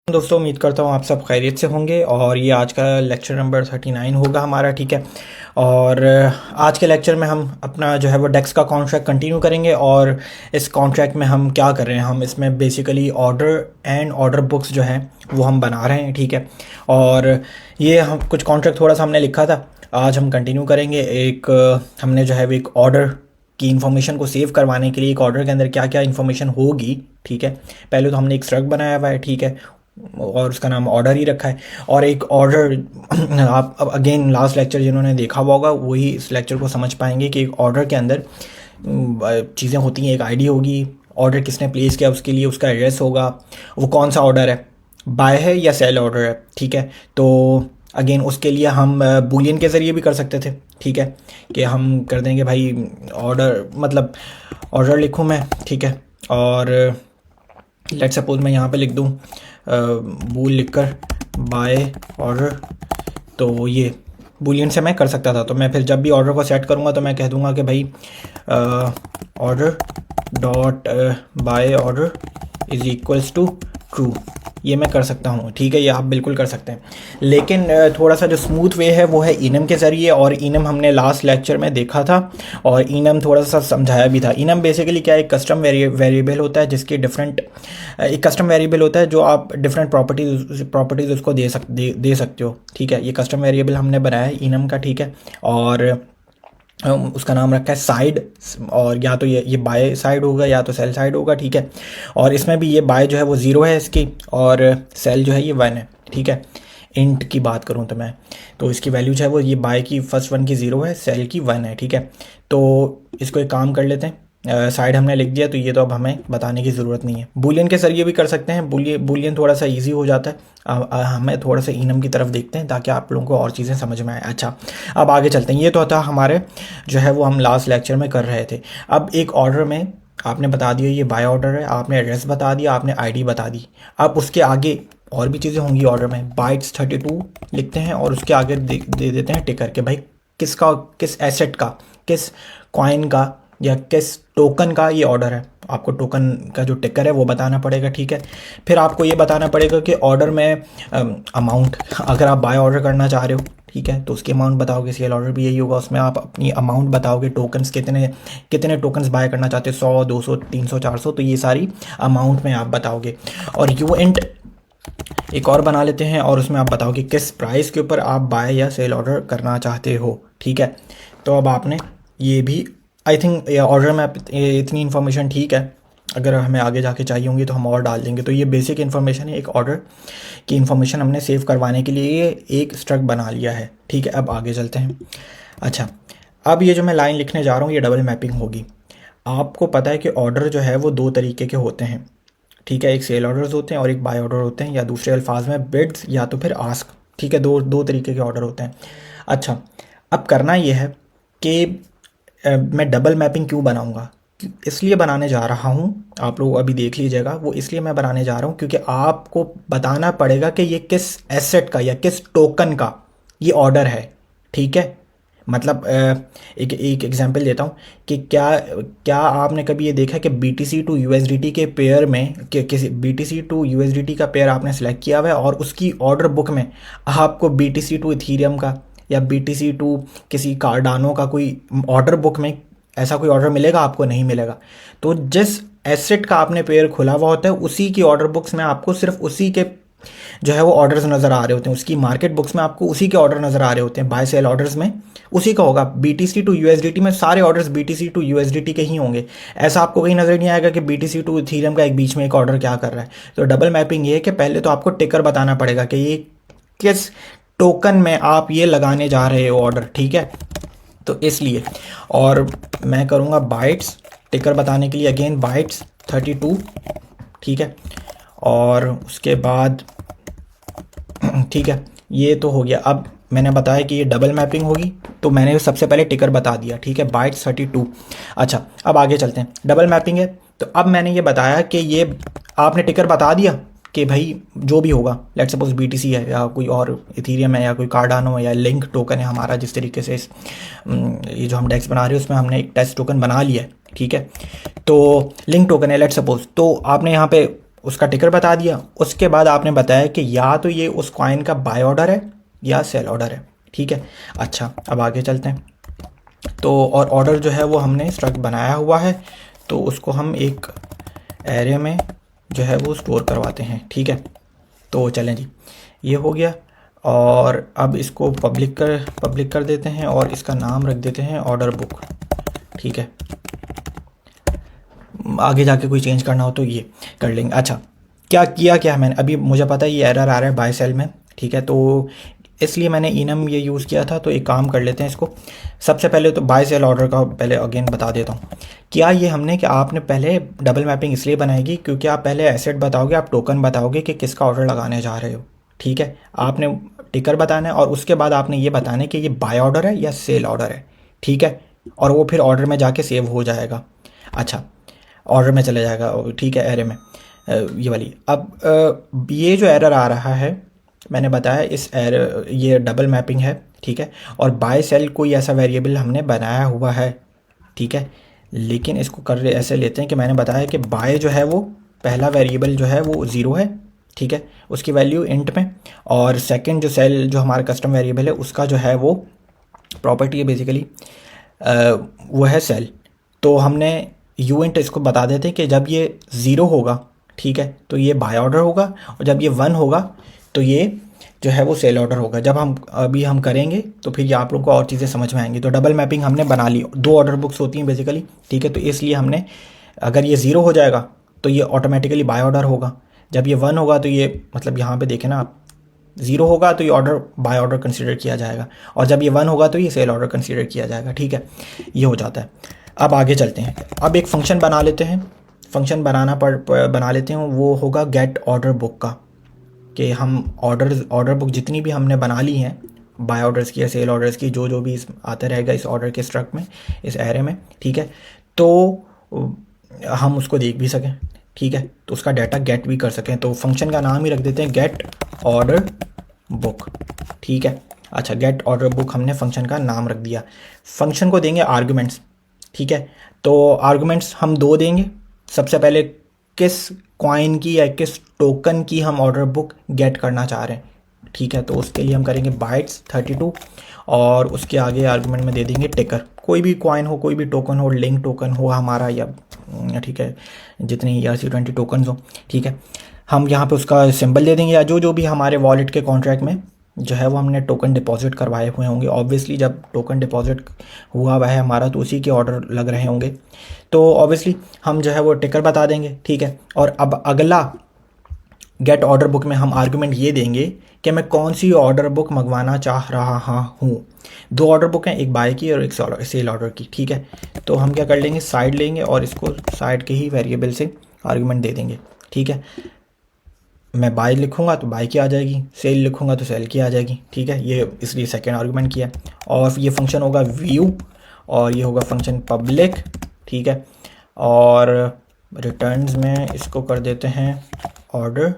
दोस्तों, उम्मीद करता हूँ आप सब खैरियत से होंगे और ये आज का लेक्चर नंबर 39 होगा हमारा। ठीक है। और आज के लेक्चर में हम अपना जो है वो डेक्स का कॉन्ट्रैक्ट कंटिन्यू करेंगे। और इस कॉन्ट्रैक्ट में हम क्या कर रहे हैं, हम इसमें basically order and order books जो हैं वो हम बना रहे हैं। ठीक है। और ये हम कुछ कॉन्ट्रैक्ट थोड़ा सा हमने लिखा था, आज हम कंटिन्यू करेंगे। एक हमने जो है वो एक ऑर्डर की इन्फॉर्मेशन को सेव करवाने के लिए एक ऑर्डर के अंदर क्या क्या इन्फॉर्मेशन होगी। ठीक है। पहले तो हमने एक स्ट्रक्ट बनाया हुआ है। ठीक है। और उसका नाम ऑर्डर ही रखा है। और एक ऑर्डर आप अब अगेन लास्ट लेक्चर जिन्होंने देखा हुआ होगा वही इस लेक्चर को समझ पाएंगे कि एक ऑर्डर के अंदर चीज़ें होती हैं। एक आईडी होगी, ऑर्डर किसने प्लेस किया उसके लिए उसका एड्रेस होगा, वो कौन सा ऑर्डर है, बाय है या सेल ऑर्डर है। ठीक है। तो अगेन उसके लिए हम बूलियन के ज़रिए भी कर सकते थे। ठीक है, कि हम कर देंगे भाई ऑर्डर, मतलब ऑर्डर लिखूँ मैं। ठीक है। और लेट सपोज मैं यहाँ पे लिख दूँ बूल लिखकर बाय ऑर्डर, तो ये बूलियन से मैं कर सकता था। तो मैं फिर जब भी ऑर्डर को सेट करूँगा तो मैं कह दूँगा कि भाई order dot by order is equals to true, ये मैं कर सकता हूँ। ठीक है, ये आप बिल्कुल कर सकते हैं। लेकिन थोड़ा सा जो स्मूथ वे है वो है इनम के ज़रिए। और इनम हमने लास्ट लेक्चर में देखा था और इनम थोड़ा सा समझाया भी था। इनम बेसिकली क्या है, एक कस्टम वेरिएबल होता है जिसके डिफरेंट, एक कस्टम वेरिएबल होता है जो आप डिफरेंट प्रॉपर्टीज़ उसको दे सकते हो। ठीक है, ये कस्टम वेरिएबल हमने बनाया है इनम का। ठीक है। और उसका नाम रखा है साइड, और या तो ये बाय साइड होगा या तो सेल साइड होगा। ठीक है। और इसमें भी ये बाय जो है वो 0 है इसकी, और सेल जो है ये 1 है। ठीक है। इंट की बात करूँ तो मैं, तो इसकी वैल्यू जो है वो ये बाय की फर्स्ट 1 की 0 है, सेल की 1 है। ठीक है। तो इसको एक काम कर लेते हैं, साइड हमने लिख दिया तो ये तो अब हमें बताने की ज़रूरत नहीं है। बूलियन के जरिए भी कर सकते हैं। बूलियन थोड़ा सा इजी हो जाता है। हमें थोड़ा सा इनम की तरफ देखते हैं ताकि आप लोगों को और चीज़ें समझ में आए। अच्छा, अब आगे चलते हैं। ये तो था हमारे जो है वो हम लास्ट लेक्चर में कर रहे थे। अब एक ऑर्डर में आपने बता दिया ये बाय ऑर्डर है, आपने एड्रेस बता दिया, आपने आईडी बता दी। अब उसके आगे और भी चीज़ें होंगी ऑर्डर में। बाइट्स 32 लिखते हैं और उसके आगे दे देते हैं टिकर के भाई किसका, किस एसेट का, किस कॉइन का या किस टोकन का ये ऑर्डर है। आपको टोकन का जो टिकर है वो बताना पड़ेगा। ठीक है। फिर आपको ये बताना पड़ेगा कि ऑर्डर में अमाउंट, अगर आप बाय ऑर्डर करना चाह रहे हो, ठीक है, तो उसकी अमाउंट बताओगे। सेल ऑर्डर भी यही होगा, उसमें आप अपनी अमाउंट बताओगे। टोकन्स कितने कितने टोकन्स बाय करना चाहते हो, 100 200 300 400, तो ये सारी अमाउंट में आप बताओगे। और यू एंड एक और बना लेते हैं और उसमें आप बताओगे किस प्राइस के ऊपर आप बाय या सेल ऑर्डर करना चाहते हो। ठीक है। तो अब आपने ये भी, आई थिंक ऑर्डर में इतनी इन्फॉर्मेशन ठीक है। अगर हमें आगे जाके चाहिए होंगी तो हम और डाल देंगे। तो ये बेसिक इन्फॉर्मेशन है, एक ऑर्डर की इन्फॉर्मेशन हमने सेव करवाने के लिए एक स्ट्रक्ट बना लिया है। ठीक है। अब आगे चलते हैं। अच्छा, अब ये जो मैं लाइन लिखने जा रहा हूँ ये डबल मैपिंग होगी। आपको पता है कि ऑर्डर जो है वो दो तरीके के होते हैं। ठीक है, एक सेल ऑर्डर्स होते हैं और एक बाय ऑर्डर होते हैं, या दूसरे अल्फाज में बिड्स या तो फिर आस्क। ठीक है, दो दो तरीके के ऑर्डर होते हैं। अच्छा, अब करना ये है कि मैं डबल मैपिंग क्यों बनाऊंगा, इसलिए बनाने जा रहा हूँ, आप लोग अभी देख लीजिएगा। वो इसलिए मैं बनाने जा रहा हूँ क्योंकि आपको बताना पड़ेगा कि ये किस एसेट का या किस टोकन का ये ऑर्डर है। ठीक है। मतलब एक एग्जांपल देता हूँ कि क्या क्या आपने कभी ये देखा कि BTC टू USDT के पेयर में, कि किसी BTC टू USDT का पेयर आपने सेलेक्ट किया हुआ है और उसकी ऑर्डर बुक में आपको BTC टू इथीरियम का या BTC टू किसी कार्डानो का कोई ऑर्डर बुक में ऐसा कोई ऑर्डर मिलेगा? आपको नहीं मिलेगा। तो जिस एसेट का आपने पेयर खुला हुआ होता है उसी की ऑर्डर बुक्स में आपको सिर्फ उसी के जो है वो ऑर्डर्स नज़र आ रहे होते हैं। उसकी मार्केट बुक्स में आपको उसी के ऑर्डर नज़र आ रहे होते हैं। बाय सेल ऑर्डर्स में उसी का होगा। BTC टू USDT में सारे ऑर्डर्स BTC टू USDT के ही होंगे। ऐसा आपको कहीं नज़र नहीं आएगा कि BTC टू इथीरियम का एक बीच में एक ऑर्डर क्या कर रहा है। तो डबल मैपिंग ये है कि पहले तो आपको टिकर बताना पड़ेगा कि ये किस टोकन में आप ये लगाने जा रहे हो ऑर्डर। ठीक है, तो इसलिए, और मैं करूँगा बाइट्स टिकर बताने के लिए, अगेन बाइट्स 32। ठीक है। और उसके बाद ठीक है, ये तो हो गया। अब मैंने बताया कि ये डबल मैपिंग होगी तो मैंने सबसे पहले टिकर बता दिया। ठीक है, बाइट्स 32। अच्छा, अब आगे चलते हैं। डबल मैपिंग है तो अब मैंने ये बताया कि ये आपने टिकर बता दिया कि भाई जो भी होगा, लेट्स सपोज BTC है या कोई और इथीरियम है या कोई कार्डानो है या लिंक टोकन है हमारा, जिस तरीके से ये जो हम डेक्स बना रहे हैं उसमें हमने एक टेस्ट टोकन बना लिया है। ठीक है, तो लिंक टोकन है लेट्स सपोज। तो आपने यहाँ पे उसका टिकर बता दिया। उसके बाद आपने बताया कि या तो ये उस कॉइन का बाय ऑर्डर है या सेल ऑर्डर है, ठीक है। अच्छा, अब आगे चलते हैं। तो और ऑर्डर जो है वो हमने स्ट्रक्ट बनाया हुआ है, तो उसको हम एक एरे में जो है वो स्टोर करवाते हैं, ठीक है। तो चलें जी, ये हो गया। और अब इसको पब्लिक कर देते हैं और इसका नाम रख देते हैं ऑर्डर बुक, ठीक है। आगे जाके कोई चेंज करना हो तो ये कर लेंगे। अच्छा, क्या है मैंने, अभी मुझे पता है ये एरर आ रहा है बाय सेल में, ठीक है। तो इसलिए मैंने इनम ये यूज़ किया था। तो एक काम कर लेते हैं इसको। सबसे पहले तो बाय सेल ऑर्डर का पहले अगेन बता देता हूँ। क्या ये हमने कि आपने पहले डबल मैपिंग इसलिए बनाएगी क्योंकि आप पहले एसेट बताओगे, आप टोकन बताओगे कि किसका ऑर्डर लगाने जा रहे हो, ठीक है। आपने टिकर बताना है और उसके बाद आपने ये बताना है कि ये बाय ऑर्डर है या सेल ऑर्डर है, ठीक है। और वो फिर ऑर्डर में जाके सेव हो जाएगा। अच्छा, ऑर्डर में चले जाएगा, ठीक है, एरे में ये वाली। अब ये जो एरर आ रहा है मैंने बताया इस एरर, ये डबल मैपिंग है, ठीक है। और बाय सेल कोई ऐसा वेरिएबल हमने बनाया हुआ है, ठीक है। लेकिन इसको कर ऐसे लेते हैं कि मैंने बताया कि बाय जो है वो पहला वेरिएबल जो है वो 0 है, ठीक है, उसकी वैल्यू इंट में। और सेकंड जो सेल जो हमारा कस्टम वेरिएबल है उसका जो है वो प्रॉपर्टी है बेसिकली, वो है सेल। तो हमने यू इंट इसको बता देते हैं कि जब ये 0 होगा, ठीक है, तो ये बाय ऑर्डर होगा, और जब ये 1 होगा तो ये जो है वो सेल ऑर्डर होगा। जब हम करेंगे तो फिर ये आप लोगों को और चीज़ें समझ में आएंगी। तो डबल मैपिंग हमने बना ली, 2 ऑर्डर बुक्स होती हैं बेसिकली, ठीक है। तो इसलिए हमने, अगर ये 0 हो जाएगा तो ये ऑटोमेटिकली बाय ऑर्डर होगा, जब ये 1 होगा तो ये, मतलब यहाँ पे देखें ना आप, 0 होगा तो ये ऑर्डर बाय ऑर्डर कंसीडर किया जाएगा, और जब ये 1 होगा तो ये सेल ऑर्डर कंसीडर किया जाएगा, ठीक है। ये हो जाता है। अब आगे चलते हैं। अब एक फंक्शन बना लेते हैं, फंक्शन बना लेते हैं, वो होगा गेट ऑर्डर बुक का, कि हम ऑर्डर बुक जितनी भी हमने बना ली हैं, बाय ऑर्डर्स की या सेल ऑर्डर्स की, जो भी इस आता रहेगा इस ऑर्डर के स्ट्रक्ट में, इस एरे में, ठीक है, तो हम उसको देख भी सकें, ठीक है। तो उसका डाटा गेट भी कर सकें। तो फंक्शन का नाम ही रख देते हैं गेट ऑर्डर बुक, ठीक है। अच्छा, गेट ऑर्डर बुक हमने फंक्शन का नाम रख दिया। फंक्शन को देंगे आर्गुमेंट्स, ठीक है। तो आर्गुमेंट्स हम 2 देंगे। सबसे पहले किस कॉइन की या किस टोकन की हम ऑर्डर बुक गेट करना चाह रहे हैं, ठीक है। तो उसके लिए हम करेंगे बाइट्स 32, और उसके आगे आर्गुमेंट में दे देंगे टिकर। कोई भी कॉइन हो, कोई भी टोकन हो, लिंक टोकन हो हमारा, या ठीक है, जितनी ERC20 टोकन हो, ठीक है। हम यहाँ पे उसका सिंबल दे देंगे, या जो भी हमारे वॉलेट के कॉन्ट्रैक्ट में जो है वो हमने टोकन डिपॉजिट करवाए हुए होंगे। ऑब्वियसली जब टोकन डिपॉजिट हुआ हुआ है हमारा तो उसी के ऑर्डर लग रहे होंगे, तो ऑब्वियसली हम जो है वो टिकर बता देंगे, ठीक है। और अब अगला गेट ऑर्डर बुक में हम आर्गुमेंट ये देंगे कि मैं कौन सी ऑर्डर बुक मंगवाना चाह रहा हूँ। 2 ऑर्डर बुक हैं, एक बाय की और एक सेल ऑर्डर की, ठीक है। तो हम क्या कर लेंगे, साइड लेंगे और इसको साइड के ही वेरिएबल से आर्गुमेंट दे देंगे, ठीक है। मैं बाय लिखूंगा तो बाय की आ जाएगी, सेल लिखूंगा तो सेल की आ जाएगी, ठीक है। ये इसलिए सेकेंड आर्गुमेंट किया। और ये फंक्शन होगा व्यू, और ये होगा फंक्शन पब्लिक, ठीक है। और रिटर्न्स में इसको कर देते हैं ऑर्डर,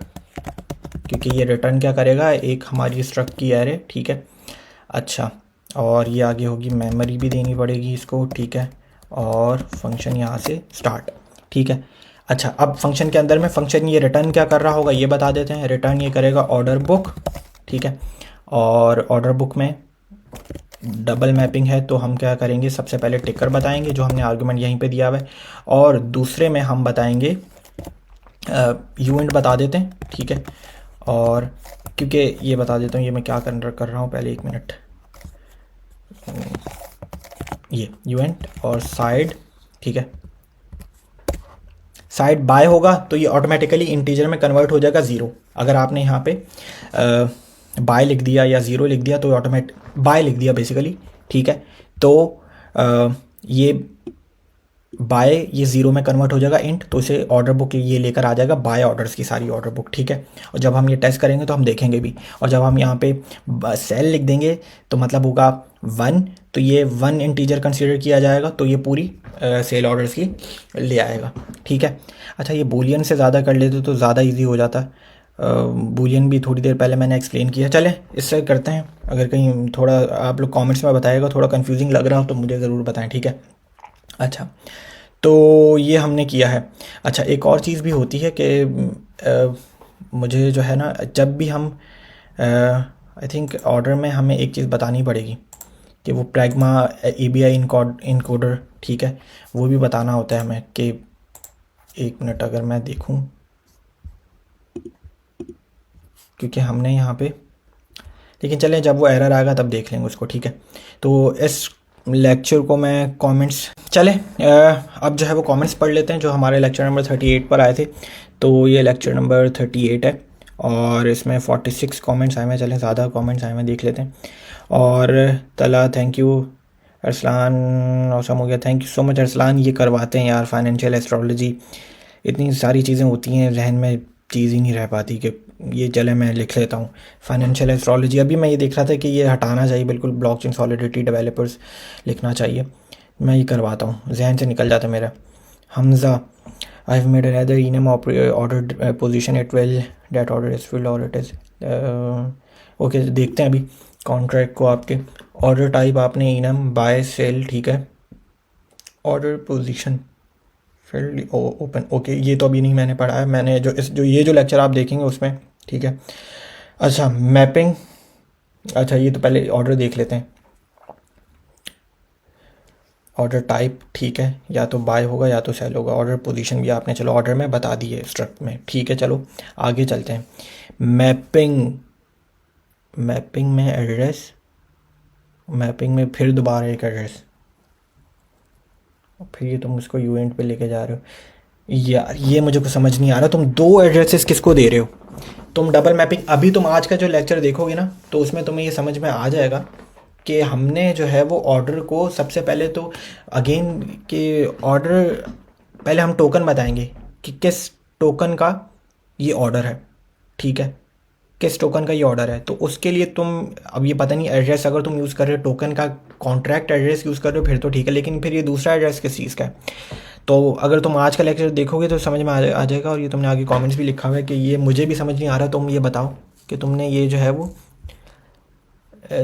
क्योंकि ये रिटर्न क्या करेगा, एक हमारी स्ट्रक्ट की एरे, ठीक है। अच्छा, और ये आगे होगी मेमोरी भी देनी पड़ेगी इसको, ठीक है। और फंक्शन यहाँ से स्टार्ट, ठीक है। अच्छा, अब फंक्शन के अंदर में फंक्शन ये रिटर्न क्या कर रहा होगा ये बता देते हैं। रिटर्न ये करेगा ऑर्डर बुक, ठीक है। और ऑर्डर बुक में डबल मैपिंग है तो हम क्या करेंगे, सबसे पहले टिकर बताएंगे जो हमने आर्गुमेंट यहीं पे दिया हुआ है, और दूसरे में हम बताएंगे यूएंट बता देते हैं, ठीक है। और क्योंकि ये बता देता हूँ, ये मैं क्या कर रहा हूँ, पहले 1 मिनट, ये यूएंट और साइड, ठीक है। साइड बाय होगा तो ये ऑटोमेटिकली इंटीजर में कन्वर्ट हो जाएगा 0। अगर आपने यहाँ पे बाय लिख दिया या 0 लिख दिया तो ऑटोमेटिक बाय लिख दिया बेसिकली, ठीक है। तो ये बाय ये 0 में कन्वर्ट हो जाएगा इंट, तो इसे ऑर्डर बुक ये लेकर आ जाएगा बाय ऑर्डर्स की सारी ऑर्डर बुक, ठीक है। और जब हम ये टेस्ट करेंगे तो हम देखेंगे भी। और जब हम यहाँ पे सेल लिख देंगे तो मतलब होगा 1, तो ये 1 इंटीजर कंसीडर किया जाएगा, तो ये पूरी सेल ऑर्डर्स की ले आएगा, ठीक है। अच्छा, ये बूलियन से ज़्यादा कर लेते तो ज़्यादा ईजी हो जाता। बूलियन भी थोड़ी देर पहले मैंने एक्सप्लेन किया। चलें इससे करते हैं। अगर कहीं थोड़ा आप लोग कमेंट्स में बताइएगा, थोड़ा कंफ्यूजिंग लग रहा हो तो मुझे ज़रूर बताएं, ठीक है। अच्छा, तो ये हमने किया है। अच्छा, एक और चीज़ भी होती है कि मुझे जो है ना, जब भी हम आई थिंक ऑर्डर में हमें एक चीज़ बतानी पड़ेगी कि वो प्रैग्मा EBI इनकोडर, ठीक है, वो भी बताना होता है हमें कि, एक मिनट अगर मैं देखूं, क्योंकि हमने यहाँ पे, लेकिन चलें जब वो एरर आएगा तब देख लेंगे उसको, ठीक है। तो इस लेक्चर को मैं कमेंट्स, चलें अब जो है वो कमेंट्स पढ़ लेते हैं जो हमारे लेक्चर नंबर 38 पर आए थे। तो ये लेक्चर नंबर 38 है और इसमें 46 कमेंट्स आए हुए हैं। चलें ज़्यादा कमेंट्स आए हुए हैं, देख लेते हैं। और तला, थैंक यू। अरसलान औसम हो गया, thank you so much Arsalan. ये करवाते हैं यार, फाइनेंशियल एस्ट्रोलॉजी, इतनी सारी चीज़ें होती हैं, जहन में चीज़ ही नहीं रह पाती कि ये, चले मैं लिख लेता हूँ फाइनेंशियल एस्ट्रोलॉजी। अभी मैं ये देख रहा था कि ये हटाना चाहिए बिल्कुल, ब्लॉकचेन सॉलिडिटी डेवलपर्स लिखना चाहिए। मैं ये करवाता हूँ, जहन से निकल जाता मेरा। Hamza, I have made another enum order position, it will, that order is filled और इट इज़ ओके। देखते हैं अभी कॉन्ट्रैक्ट को। आपके ऑर्डर टाइप आपने इनम, बाय, सेल, ठीक है। Order position field open, okay. ये तो अभी नहीं मैंने पढ़ा है, मैंने जो ये जो लेक्चर आप देखेंगे उसमें, ठीक है। अच्छा, मैपिंग, अच्छा ये तो पहले ऑर्डर देख लेते हैं। ऑर्डर टाइप, ठीक है, या तो बाय होगा या तो सेल होगा। ऑर्डर पोजीशन भी आपने चलो ऑर्डर में बता दी है स्ट्रक्ट में, ठीक है। चलो आगे चलते हैं। मैपिंग, मैपिंग में एड्रेस, मैपिंग में फिर दोबारा एक एड्रेस, फिर ये तुम उसको यूएंट पे लेके जा रहे हो। यार ये मुझे कुछ समझ नहीं आ रहा, तुम दो एड्रेसेस किसको दे रहे हो? तुम डबल मैपिंग, अभी तुम आज का जो लेक्चर देखोगे ना तो उसमें तुम्हें ये समझ में आ जाएगा कि हमने जो है वो ऑर्डर को सबसे पहले तो, अगेन कि ऑर्डर, पहले हम टोकन बताएंगे कि किस टोकन का ये ऑर्डर है, ठीक है, किस टोकन का ये ऑर्डर है। तो उसके लिए तुम, अब ये पता नहीं एड्रेस अगर तुम यूज़ कर रहे हो टोकन का, कॉन्ट्रैक्ट एड्रेस यूज़ कर रहे हो फिर तो ठीक है, लेकिन फिर ये दूसरा एड्रेस किस चीज़ का है? तो अगर तुम आज का लेक्चर देखोगे तो समझ में आ जाएगा। और ये तुमने आगे कमेंट्स भी लिखा हुआ है कि ये मुझे भी समझ नहीं आ रहा, तुम ये बताओ कि तुमने ये जो है वो,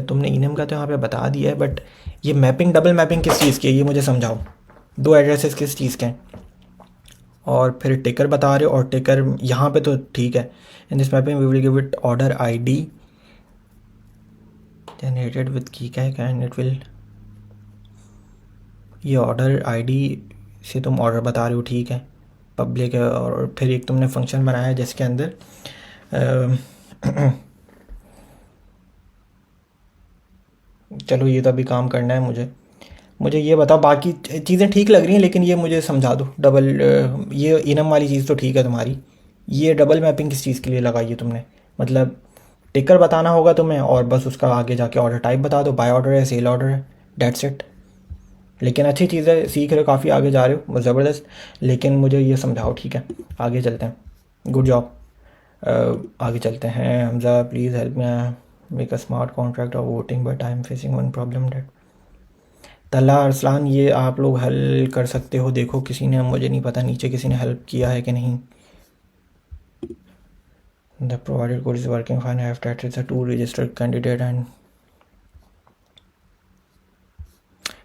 तुमने इनम का तो यहाँ पे बता दिया है, बट ये मैपिंग, डबल मैपिंग किस चीज़ की है ये मुझे समझाओ। दो एड्रेसेस किस चीज़ के हैं? और फिर टिकर बता रहे हो, और टिकर यहाँ पे तो ठीक है। In this mapping we will give it order ID generated with key cash and it will, ये ऑर्डर ID से तुम ऑर्डर बता रहे हो, ठीक है, पब्लिक है। और फिर एक तुमने फंक्शन बनाया है जिसके अंदर चलो ये तो अभी काम करना है मुझे। मुझे ये बताओ, बाकी चीज़ें ठीक लग रही हैं लेकिन ये मुझे समझा दो। डबल ये इनम वाली चीज़ तो ठीक है तुम्हारी, ये डबल मैपिंग किस चीज़ के लिए लगाई है तुमने? मतलब टिकर बताना होगा तुम्हें और बस उसका आगे जाके ऑर्डर टाइप बता दो, बाय ऑर्डर है, सेल ऑर्डर है, डेट्स इट। लेकिन अच्छी चीज़ है, सीख रहे हो, काफ़ी आगे जा रहे हो, ज़बरदस्त। लेकिन मुझे ये समझाओ, ठीक है। आगे चलते हैं, गुड जॉब। आगे चलते हैं। Hamza, please help me make a smart contract of voting, but I am facing one problem that. तला अरसलान, ये आप लोग हल कर सकते हो, देखो किसी ने, मुझे नहीं पता नीचे किसी ने हेल्प किया है कि नहीं। The provided code is working fine, I have टाइटेड the two registered candidate and,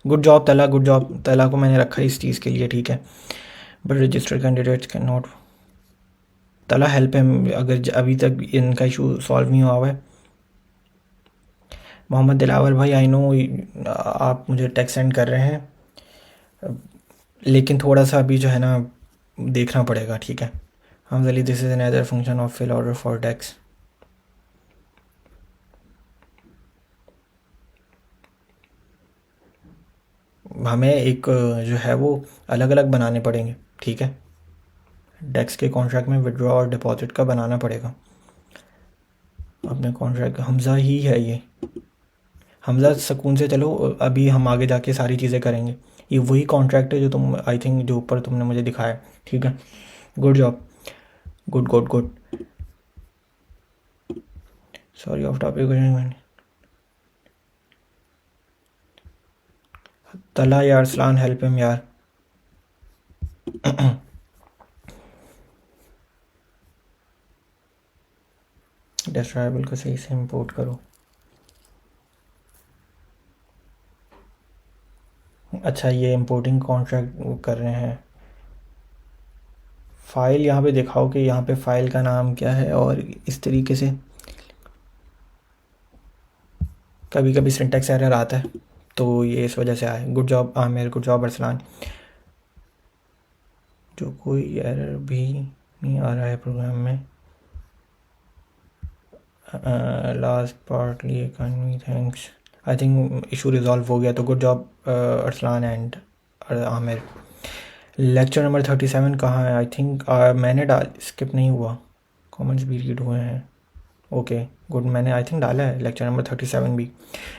good job Tala, good job. Tala को मैंने रखा है इस चीज़ के लिए, ठीक है, but registered candidates can not. तला हेल्प है, अगर अभी तक इनका इशू सॉल्व नहीं हुआ हुआ है। मोहम्मद दिलावर भाई, आई नो आप मुझे टेक्स्ट सेंड कर रहे हैं, लेकिन थोड़ा सा अभी जो है ना देखना पड़ेगा, ठीक है। हम Ali, this is another function of fill order for desks. हमें एक जो है वो अलग अलग बनाने पड़ेंगे, ठीक है। डेक्स के कॉन्ट्रैक्ट में विड्रॉ और डिपॉजिट का बनाना पड़ेगा अपने कॉन्ट्रैक्ट। हमज़ा ही है ये, हमज़ा सुकून से चलो, अभी हम आगे जाके सारी चीज़ें करेंगे। ये वही कॉन्ट्रैक्ट है जो तुम, आई थिंक जो ऊपर तुमने मुझे दिखाया, ठीक है। Good job, good good good. Sorry of topic. तला यार, सलान हेल्प हिम यार। डिस्ट्राइबल को सही से इंपोर्ट करो। अच्छा, ये इंपोर्टिंग कॉन्ट्रैक्ट कर रहे हैं। फ़ाइल यहाँ पे दिखाओ कि यहाँ पे फ़ाइल का नाम क्या है, और इस तरीके से कभी कभी सिंटैक्स एरर आता है, तो ये इस वजह से आया। Good job Aamir, good job Arsalan. जो कोई एरर भी नहीं आ रहा है प्रोग्राम में। Last partly economy, thanks. I think issue resolve हो गया, तो good job Arsalan and Aamir. Lecture number 37 कहाँ है? आई थिंक मैंने स्किप नहीं हुआ, कमेंट्स भी रीड हुए हैं। ओके गुड, मैंने आई थिंक डाला है लेक्चर नंबर 37 भी।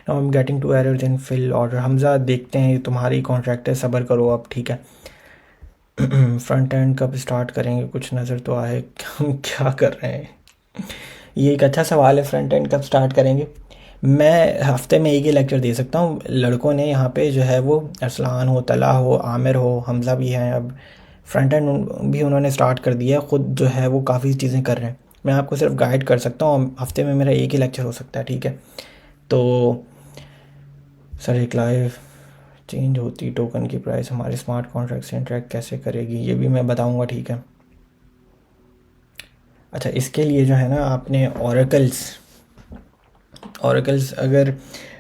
Now I am getting two errors in fill order. Hamza देखते हैं, ये तुम्हारी कॉन्ट्रैक्ट है, सब्र करो अब, ठीक है। फ्रंट एंड कब स्टार्ट करेंगे, कुछ नज़र तो आए हम क्या कर रहे हैं। ये एक अच्छा सवाल है, फ्रंट एंड कब स्टार्ट करेंगे। मैं हफ्ते में एक ही लेक्चर दे सकता हूँ। लड़कों ने यहाँ पे जो है वो अरसलान हो, तला हो, आमिर हो, हमज़ा भी हैं, अब फ्रंट एंड भी उन्होंने स्टार्ट कर दिया है, ख़ुद जो है वो काफ़ी चीज़ें कर रहे हैं। मैं आपको सिर्फ गाइड कर सकता हूँ, हफ्ते में मेरा एक ही लेक्चर हो सकता है, ठीक है। तो सर एक लाइव चेंज होती टोकन की प्राइस हमारे स्मार्ट कॉन्ट्रैक्ट से इंटरेक्ट कैसे करेगी, ये भी मैं बताऊँगा, ठीक है। अच्छा, इसके लिए जो है ना, आपने ऑरेकल्स अगर,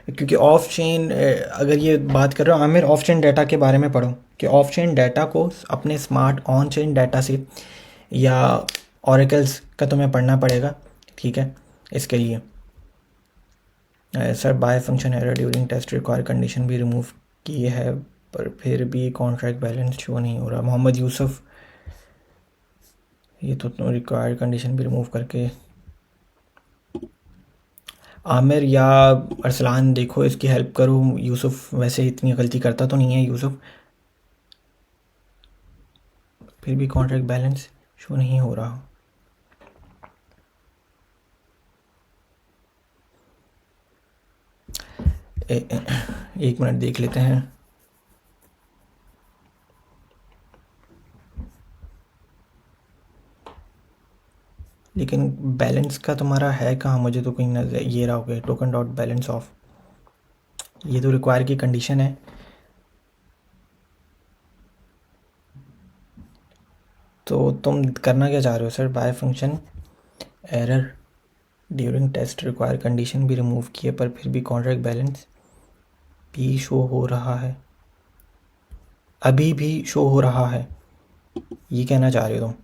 क्योंकि ऑफ चेन, अगर ये बात कर रहे हो आमिर, ऑफ चेन डाटा के बारे में पढ़ो कि ऑफ चेन डाटा को अपने स्मार्ट ऑन चेन डाटा से या ऑरेकल्स का तुम्हें पढ़ना पड़ेगा, ठीक है। इसके लिए sir buy function error during test require condition भी रिमूव की है, पर फिर भी कॉन्ट्रैक्ट बैलेंस शो नहीं हो रहा। मोहम्मद यूसुफ, ये तो रिक्वायर्ड कंडीशन भी रिमूव करके। आमिर या अरसलान देखो, इसकी हेल्प करो। यूसुफ वैसे इतनी गलती करता तो नहीं है यूसुफ, फिर भी कॉन्ट्रैक्ट बैलेंस शो नहीं हो रहा। एक मिनट देख लेते हैं। लेकिन बैलेंस का तुम्हारा है कहाँ, मुझे तो कहीं नजर, ये रहा होगा टोकन डॉट बैलेंस ऑफ, ये तो रिक्वायर की कंडीशन है। तो तुम करना क्या चाह रहे हो sir? Buy function error during test require condition भी रिमूव किए, पर फिर भी कॉन्ट्रैक्ट बैलेंस भी शो हो रहा है, अभी भी शो हो रहा है, ये कहना चाह रहे हो तुम?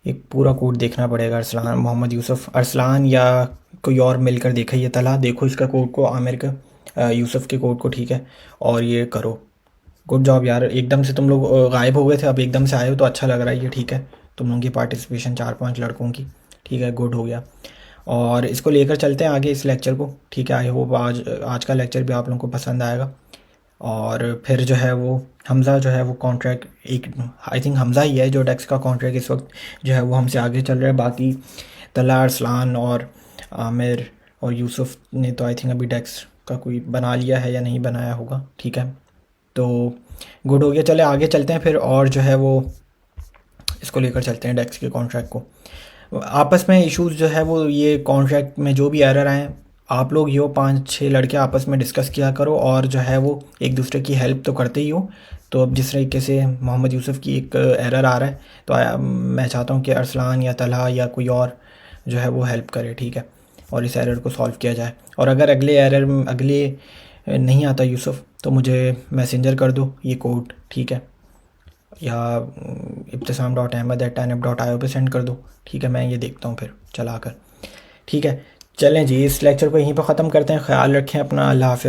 एक पूरा कोड देखना पड़ेगा अरसलान, मोहम्मद यूसुफ, अरसलान या कोई और मिलकर देखा, ये तला देखो इसका कोड को, आमिर का, यूसुफ के कोड को, ठीक है, और ये करो। गुड जॉब यार, एकदम से तुम लोग गायब हो गए थे, अब एकदम से आए हो तो अच्छा लग रहा है ये, ठीक है। तुम लोगों की पार्टिसिपेशन 4-5 लड़कों की, ठीक है, गुड हो गया। और इसको लेकर चलते हैं आगे इस लेक्चर को, ठीक है। आई होप आज आज का लेक्चर भी आप लोगों को पसंद आएगा। और फिर जो है वो हमज़ा जो है वो कॉन्ट्रैक्ट, एक आई थिंक हमज़ा ही है जो डेक्स का कॉन्ट्रैक्ट इस वक्त जो है वो हमसे आगे चल रहा है। बाकी तला, अरसलान और आमिर और यूसुफ ने तो आई थिंक अभी डेक्स का कोई बना लिया है या नहीं बनाया होगा, ठीक है। तो गुड हो गया, चले आगे चलते हैं फिर, और जो है वो इसको लेकर चलते हैं डेक्स के कॉन्ट्रैक्ट को। आपस में इश्यूज़ जो है वो, ये कॉन्ट्रैक्ट में जो भी एरर आए, आप लोग यो 5-6 लड़के आपस में डिस्कस किया करो, और जो है वो एक दूसरे की हेल्प तो करते ही हो। तो अब जिस तरीके से मोहम्मद यूसुफ की एक एरर आ रहा है, तो मैं चाहता हूँ कि अरसलान या तलहा या कोई और जो है वो हेल्प करे, ठीक है, और इस एरर को सॉल्व किया जाए। और अगर अगले नहीं आता यूसुफ, तो मुझे मैसेंजर कर दो ये कोड, ठीक है, या ibtisam.ahmed@tanib.io पे सेंड कर दो, ठीक है। मैं ये देखता हूँ फिर चला कर, ठीक है। चलें जी, इस लेक्चर को यहीं पर ख़त्म करते हैं। ख्याल रखें अपना, अल्लाह हाफ़िज़।